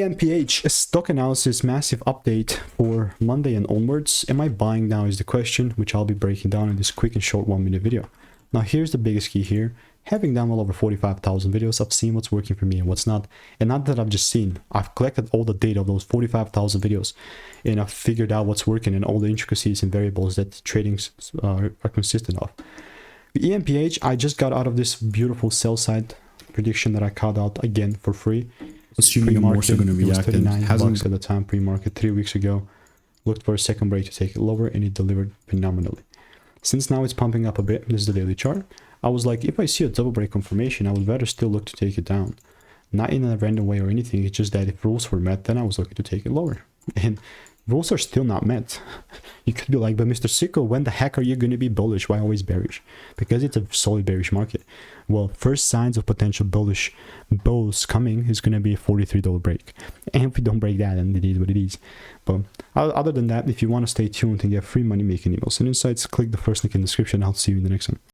ENPH stock analysis massive update for Monday and onwards. Am I buying now is the question, which I'll be breaking down in this quick and short 1-minute video. Now here's the biggest key here. Having done well over 45,000 videos, I've seen what's working for me and what's not. And not that I've just seen, I've collected all the data of those 45,000 videos and I've figured out what's working and all the intricacies and variables that tradings are consistent of. The ENPH, I just got out of this beautiful sell side prediction that I called out again for free. Assuming I'm also going to react, and $39 at the time pre-market 3 weeks ago. Looked for a second break to take it lower and it delivered phenomenally. Since now it's pumping up a bit, this is the daily chart. I was like, if I see a double break confirmation, I would rather still look to take it down. Not in a random way or anything, it's just that if rules were met, then I was looking to take it lower. And rules are still not met. You could be like, but Mr. Sicko, when the heck are you going to be bullish? Why always bearish? Because it's a solid bearish market. Well, first signs of potential bullish bulls coming is going to be a $43 break. And if we don't break that, then it is what it is. But other than that, if you want to stay tuned and get free money making emails and insights, click the first link in the description. I'll see you in the next one.